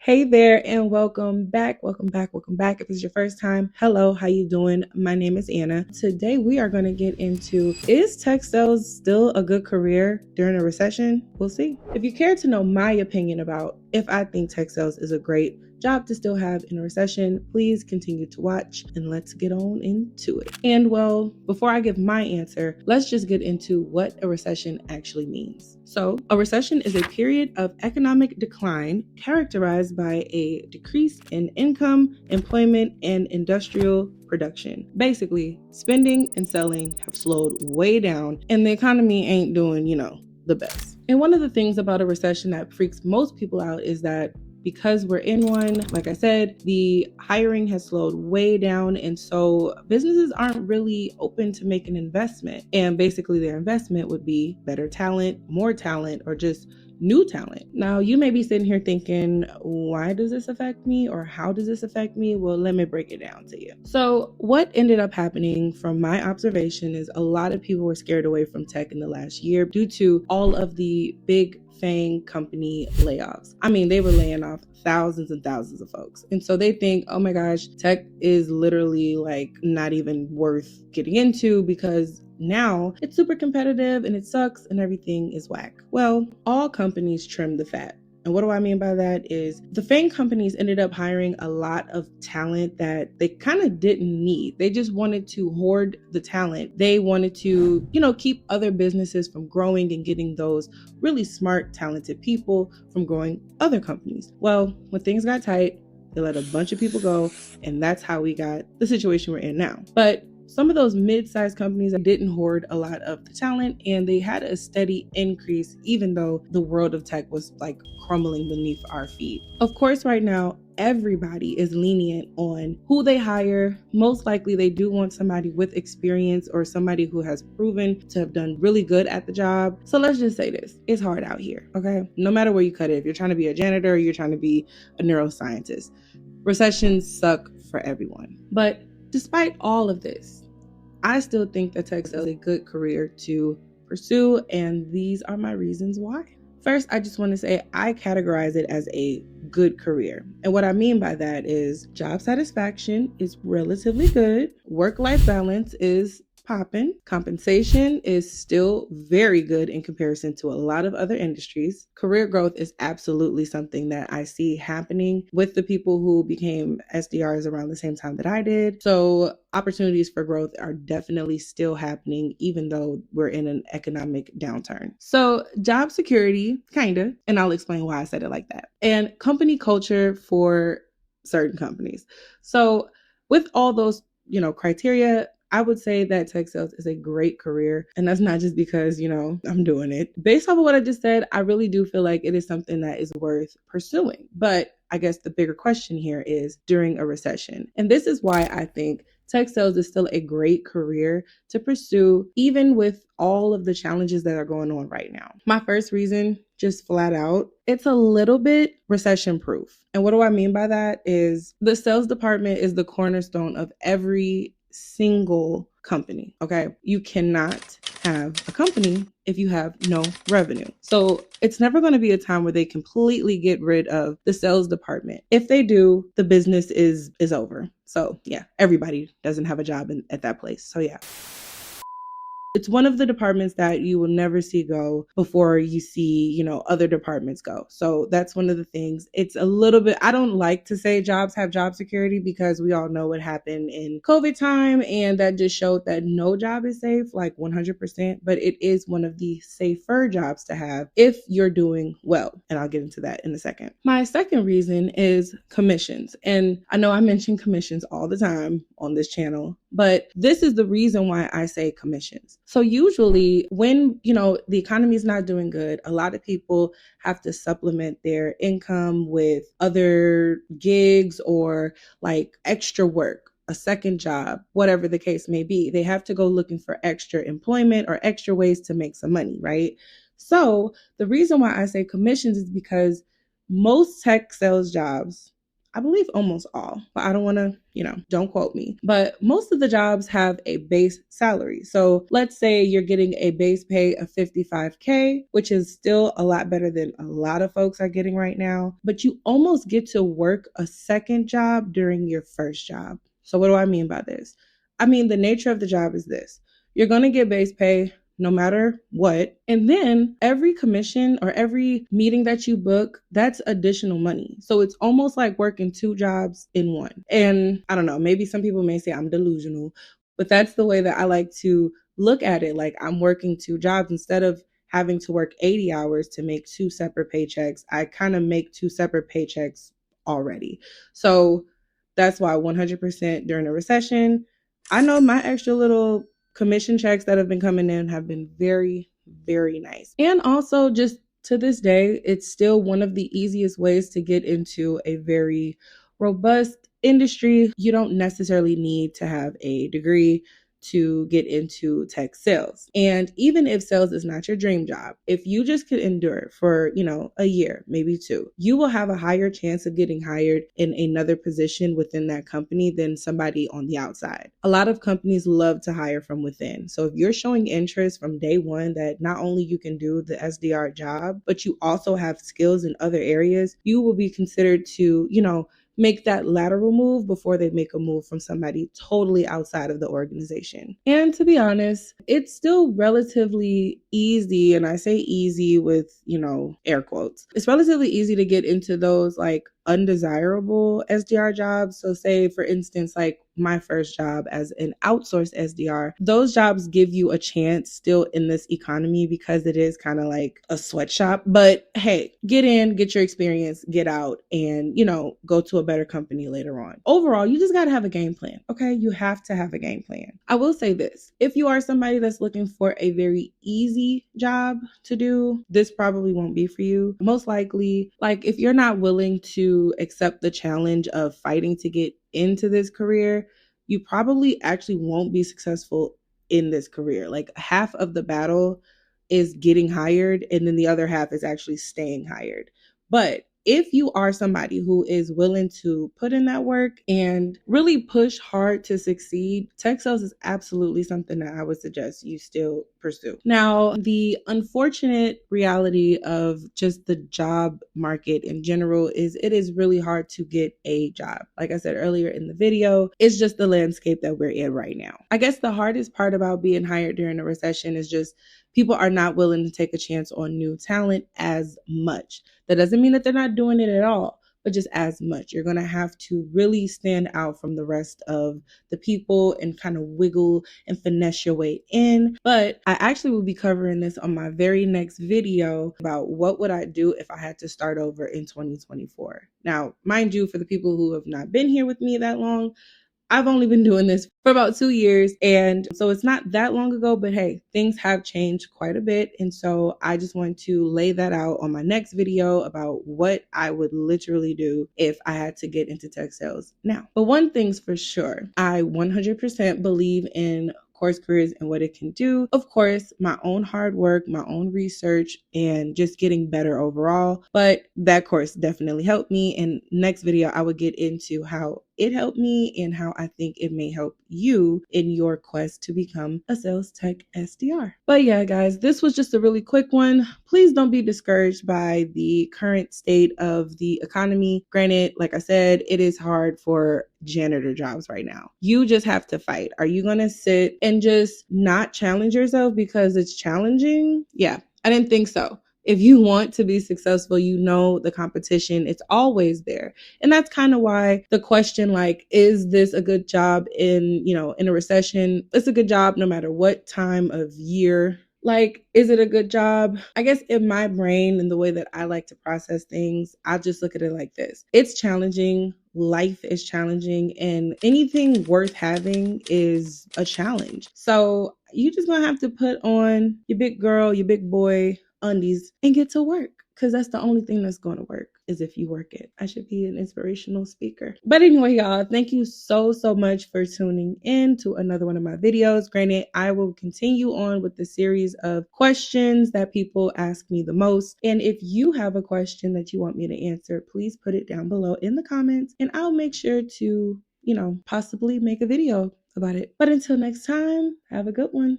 Hey there and welcome back. If this is your first time, hello, how you doing? My name is Anna. Today we are going to get into, is tech sales still a good career during a recession? We'll see. If you care to know my opinion about if I think tech sales is a great job to still have in a recession, please continue to watch and let's get on into it. And well, before I give my answer, let's just get into what a recession actually means. So, a recession is a period of economic decline characterized by a decrease in income, employment, and industrial production. Basically, spending and selling have slowed way down, and the economy ain't doing, the best. And one of the things about a recession that freaks most people out is that because we're in one, like I said, the hiring has slowed way down. And so businesses aren't really open to make an investment. And basically their investment would be better talent, more talent, or just new talent. Now, you may be sitting here thinking, why does this affect me? Or how does this affect me? Well, let me break it down to you. So what ended up happening from my observation is a lot of people were scared away from tech in the last year due to all of the big FANG company layoffs. I mean, they were laying off thousands and thousands of folks. And so they think, oh my gosh, tech is literally like not even worth getting into because now it's super competitive and it sucks and everything is whack. Well, all companies trim the fat. And what do I mean by that is the FANG companies ended up hiring a lot of talent that they kind of didn't need. They just wanted to hoard the talent. They wanted to, keep other businesses from growing and getting those really smart, talented people from growing other companies. Well, when things got tight, they let a bunch of people go, and that's how we got the situation we're in now. But some of those mid-sized companies didn't hoard a lot of the talent, and they had a steady increase even though the world of tech was like crumbling beneath our feet. Of course, right now, everybody is lenient on who they hire. Most likely they do want somebody with experience or somebody who has proven to have done really good at the job. So let's just say this, it's hard out here, okay? No matter where you cut it, if you're trying to be a janitor or you're trying to be a neuroscientist, recessions suck for everyone. But despite all of this, I still think that tech sales is a good career to pursue, and these are my reasons why. First, I just want to say I categorize it as a good career. And what I mean by that is job satisfaction is relatively good. Work-life balance is popping. Compensation is still very good in comparison to a lot of other industries. Career growth is absolutely something that I see happening with the people who became SDRs around the same time that I did. So opportunities for growth are definitely still happening, even though we're in an economic downturn. So job security, kind of, and I'll explain why I said it like that. And company culture for certain companies. So with all those, criteria, I would say that tech sales is a great career. And that's not just because, I'm doing it. Based off of what I just said, I really do feel like it is something that is worth pursuing. But I guess the bigger question here is during a recession. And this is why I think tech sales is still a great career to pursue, even with all of the challenges that are going on right now. My first reason, just flat out, it's a little bit recession proof. And what do I mean by that is the sales department is the cornerstone of every single company. Okay. You cannot have a company if you have no revenue. So it's never going to be a time where they completely get rid of the sales department. If they do, the business is over. So yeah, everybody doesn't have a job at that place. So yeah. It's one of the departments that you will never see go before you see, other departments go. So that's one of the things. It's a little bit, I don't like to say jobs have job security because we all know what happened in COVID time. And that just showed that no job is safe, like 100%, but it is one of the safer jobs to have if you're doing well. And I'll get into that in a second. My second reason is commissions. And I know I mention commissions all the time on this channel, but this is the reason why I say commissions. So usually when, the economy is not doing good, a lot of people have to supplement their income with other gigs or like extra work, a second job, whatever the case may be. They have to go looking for extra employment or extra ways to make some money, right? So the reason why I say commissions is because most tech sales jobs, I believe almost all, but I don't want to, don't quote me. But most of the jobs have a base salary. So let's say you're getting a base pay of 55K, which is still a lot better than a lot of folks are getting right now. But you almost get to work a second job during your first job. So what do I mean by this? I mean, the nature of the job is this. You're going to get base pay no matter what. And then every commission or every meeting that you book, that's additional money. So it's almost like working two jobs in one. And I don't know, maybe some people may say I'm delusional, but that's the way that I like to look at it. Like I'm working two jobs instead of having to work 80 hours to make two separate paychecks. I kind of make two separate paychecks already. So that's why 100% during a recession, I know my extra little commission checks that have been coming in have been very, very nice. And also, just to this day, it's still one of the easiest ways to get into a very robust industry. You don't necessarily need to have a degree to get into tech sales. And even if sales is not your dream job, if you just could endure it for, a year, maybe two, you will have a higher chance of getting hired in another position within that company than somebody on the outside. A lot of companies love to hire from within. So if you're showing interest from day one that not only you can do the SDR job, but you also have skills in other areas, you will be considered to, make that lateral move before they make a move from somebody totally outside of the organization. And to be honest, it's still relatively easy, and I say easy with, air quotes. It's relatively easy to get into those like undesirable SDR jobs. So say for instance, like my first job as an outsourced SDR, those jobs give you a chance still in this economy because it is kind of like a sweatshop. But hey, get in, get your experience, get out, and, go to a better company later on. Overall, you just got to have a game plan. Okay. You have to have a game plan. I will say this. If you are somebody that's looking for a very easy job to do, this probably won't be for you. Most likely, like if you're not willing to accept the challenge of fighting to get into this career, you probably actually won't be successful in this career. Like half of the battle is getting hired, and then the other half is actually staying hired. But if you are somebody who is willing to put in that work and really push hard to succeed, tech sales is absolutely something that I would suggest you still pursue. Now, the unfortunate reality of just the job market in general is it is really hard to get a job. Like I said earlier in the video, it's just the landscape that we're in right now. I guess the hardest part about being hired during a recession is just people are not willing to take a chance on new talent as much. That doesn't mean that they're not doing it at all, but just as much. You're going to have to really stand out from the rest of the people and kind of wiggle and finesse your way in. But I actually will be covering this on my very next video about what would I do if I had to start over in 2024. Now, mind you, for the people who have not been here with me that long, I've only been doing this for about 2 years. And so it's not that long ago, but hey, things have changed quite a bit. And so I just want to lay that out on my next video about what I would literally do if I had to get into tech sales now. But one thing's for sure, I 100% believe in course careers and what it can do. Of course, my own hard work, my own research, and just getting better overall. But that course definitely helped me. And next video, I would get into how it helped me and how I think it may help you in your quest to become a sales tech SDR. But yeah, guys, this was just a really quick one. Please don't be discouraged by the current state of the economy. Granted, like I said, it is hard for janitor jobs right now. You just have to fight. Are you going to sit and just not challenge yourself because it's challenging? Yeah, I didn't think so. If you want to be successful, the competition, it's always there. And that's kind of why the question, like, is this a good job in a recession? It's a good job no matter what time of year. Like, is it a good job? I guess in my brain and the way that I like to process things, I just look at it like this. It's challenging. Life is challenging, and anything worth having is a challenge. So you just gonna have to put on your big girl, your big boy undies and get to work. because that's the only thing that's going to work is if you work it. I should be an inspirational speaker. But anyway, y'all, thank you so much for tuning in to another one of my videos. Granted, I will continue on with the series of questions that people ask me the most. And if you have a question that you want me to answer, please put it down below in the comments and I'll make sure to, possibly make a video about it. But until next time, have a good one.